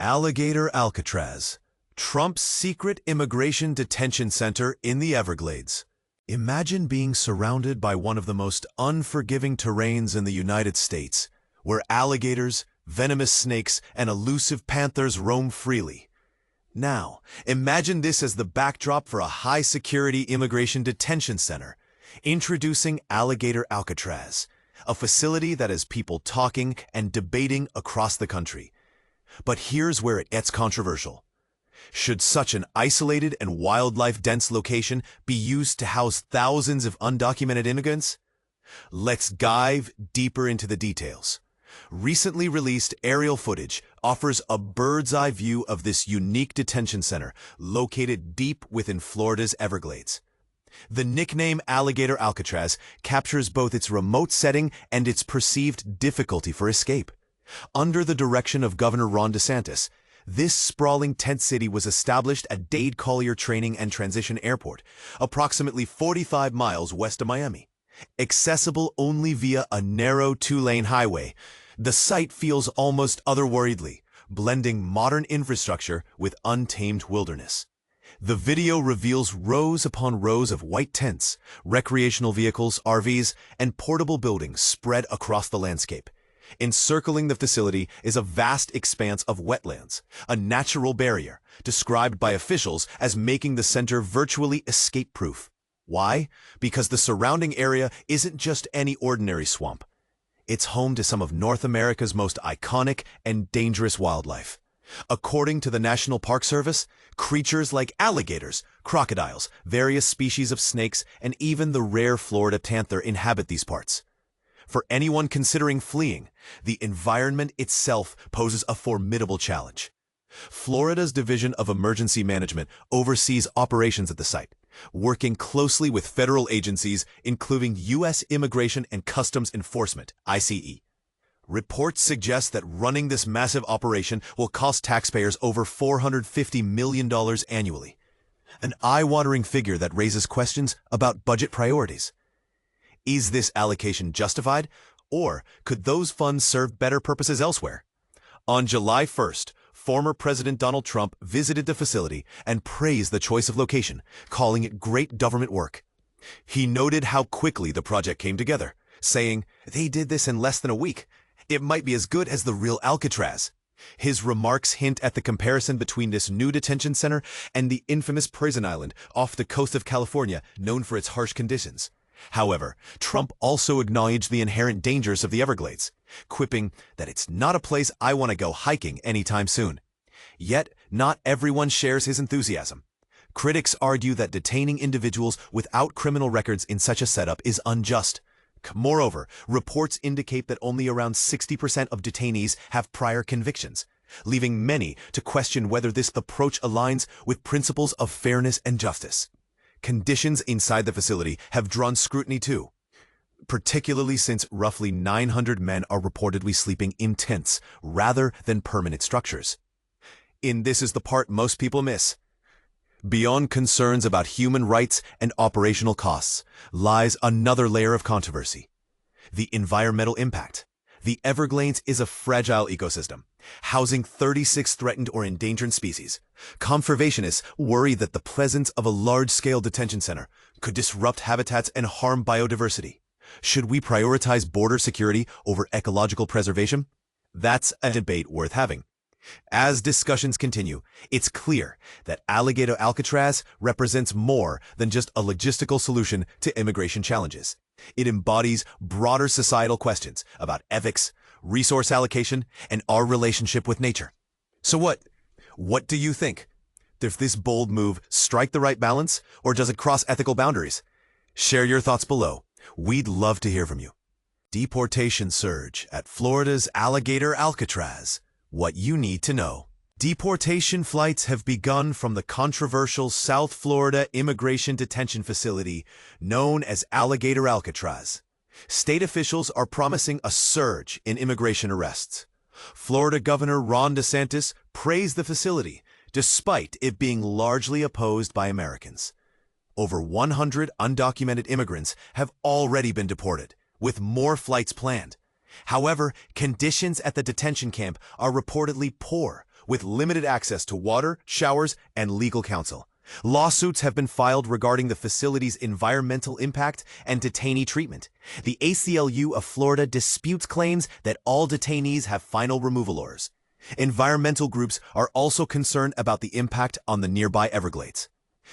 Alligator Alcatraz, Trump's secret immigration detention center in the Everglades. Imagine being surrounded by one of the most unforgiving terrains in the United States, where alligators, venomous snakes, and elusive panthers roam freely. Now, imagine this as the backdrop for a high-security immigration detention center. Introducing Alligator Alcatraz, a facility that has people talking and debating across the country. But here's where it gets controversial. Should such an isolated and wildlife-dense location be used to house thousands of undocumented immigrants? Let's dive deeper into the details. Recently released aerial footage offers a bird's-eye view of this unique detention center located deep within Florida's Everglades. The nickname Alligator Alcatraz captures both its remote setting and its perceived difficulty for escape. Under the direction of Governor DeSantis, this sprawling tent city was established at Dade Collier Training and Transition Airport, approximately 45 miles west of Miami. Accessible only via a narrow two-lane highway, the site feels almost otherworldly, blending modern infrastructure with untamed wilderness. The video reveals rows upon rows of white tents, recreational vehicles, RVs, and portable buildings spread across the landscape. Encircling the facility is a vast expanse of wetlands, a natural barrier, described by officials as making the center virtually escape-proof. Why? Because the surrounding area isn't just any ordinary swamp. It's home to some of North America's most iconic and dangerous wildlife. According to the National Park Service, creatures like alligators, crocodiles, various species of snakes, and even the rare Florida panther inhabit these parts. For anyone considering fleeing, the environment itself poses a formidable challenge. Florida's Division of Emergency Management oversees operations at the site, working closely with federal agencies including U.S. Immigration and Customs Enforcement, ICE. Reports suggest that running this massive operation will cost taxpayers over $450 million annually. An eye-watering figure that raises questions about budget priorities. Is this allocation justified, or could those funds serve better purposes elsewhere? On July 1st, former President Donald Trump visited the facility and praised the choice of location, calling it great government work. He noted how quickly the project came together, saying, "They did this in less than a week. It might be as good as the real Alcatraz." His remarks hint at the comparison between this new detention center and the infamous prison island off the coast of California known for its harsh conditions. However, Trump also acknowledged the inherent dangers of the Everglades, quipping that it's not a place I want to go hiking anytime soon. Yet, not everyone shares his enthusiasm. Critics argue that detaining individuals without criminal records in such a setup is unjust. Moreover, reports indicate that only around 60% of detainees have prior convictions, leaving many to question whether this approach aligns with principles of fairness and justice. Conditions inside the facility have drawn scrutiny too, particularly since roughly 900 men are reportedly sleeping in tents rather than permanent structures. And this is the part most people miss. Beyond concerns about human rights and operational costs lies another layer of controversy: the environmental impact. The Everglades is a fragile ecosystem, housing 36 threatened or endangered species. Conservationists worry that the presence of a large-scale detention center could disrupt habitats and harm biodiversity. Should we prioritize border security over ecological preservation? That's a debate worth having. As discussions continue, it's clear that Alligator Alcatraz represents more than just a logistical solution to immigration challenges. It embodies broader societal questions about ethics, resource allocation, and our relationship with nature. So what do you think? Does this bold move strike the right balance, or does it cross ethical boundaries? Share your thoughts below. We'd love to hear from you. Deportation surge at Florida's Alligator Alcatraz. What you need to know. Deportation flights have begun from the controversial South Florida immigration detention facility known as Alligator Alcatraz. State officials are promising a surge in immigration arrests. Florida Governor DeSantis praised the facility, despite it being largely opposed by Americans. Over 100 undocumented immigrants have already been deported, with more flights planned. However, conditions at the detention camp are reportedly poor, with limited access to water, showers, and legal counsel. Lawsuits have been filed regarding the facility's environmental impact and detainee treatment. The ACLU of Florida disputes claims that all detainees have final removal orders. Environmental groups are also concerned about the impact on the nearby Everglades.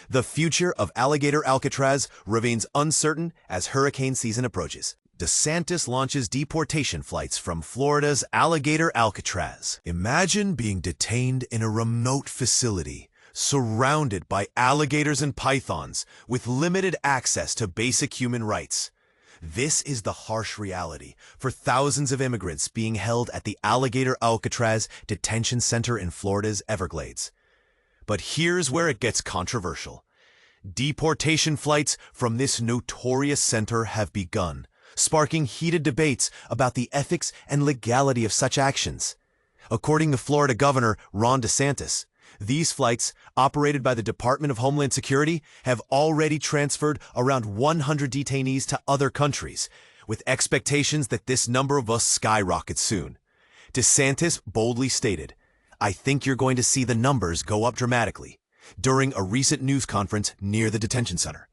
The future of Alligator Alcatraz remains uncertain as hurricane season approaches. DeSantis launches deportation flights from Florida's Alligator Alcatraz. Imagine being detained in a remote facility, surrounded by alligators and pythons, with limited access to basic human rights. This is the harsh reality for thousands of immigrants being held at the Alligator Alcatraz Detention Center in Florida's Everglades. But here's where it gets controversial. Deportation flights from this notorious center have begun, sparking heated debates about the ethics and legality of such actions. According to Florida Governor Ron DeSantis, these flights, operated by the Department of Homeland Security, have already transferred around 100 detainees to other countries, with expectations that this number will skyrocket soon. DeSantis boldly stated, "I think you're going to see the numbers go up dramatically," during a recent news conference near the detention center.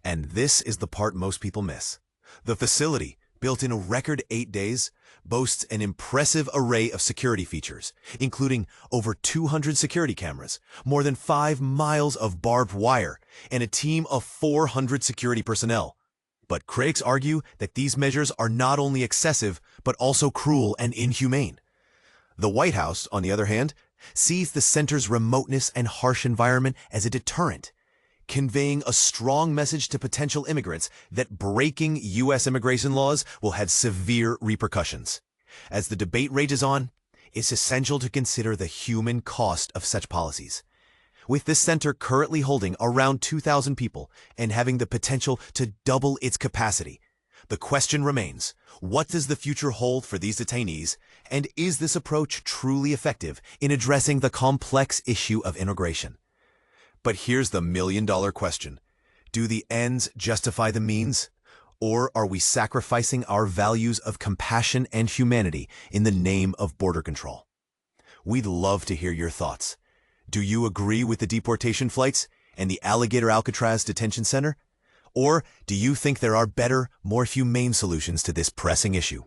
And this is the part most people miss. The facility, built in a record 8 days, boasts an impressive array of security features, including over 200 security cameras, more than 5 miles of barbed wire, and a team of 400 security personnel. But critics argue that these measures are not only excessive, but also cruel and inhumane. The White House, on the other hand, sees the center's remoteness and harsh environment as a deterrent, conveying a strong message to potential immigrants that breaking U.S. immigration laws will have severe repercussions. As the debate rages on, it's essential to consider the human cost of such policies. With this center currently holding around 2,000 people and having the potential to double its capacity, the question remains, what does the future hold for these detainees, and is this approach truly effective in addressing the complex issue of immigration? But here's the million-dollar question. Do the ends justify the means? Or are we sacrificing our values of compassion and humanity in the name of border control? We'd love to hear your thoughts. Do you agree with the deportation flights and the Alligator Alcatraz Detention Center? Or do you think there are better, more humane solutions to this pressing issue?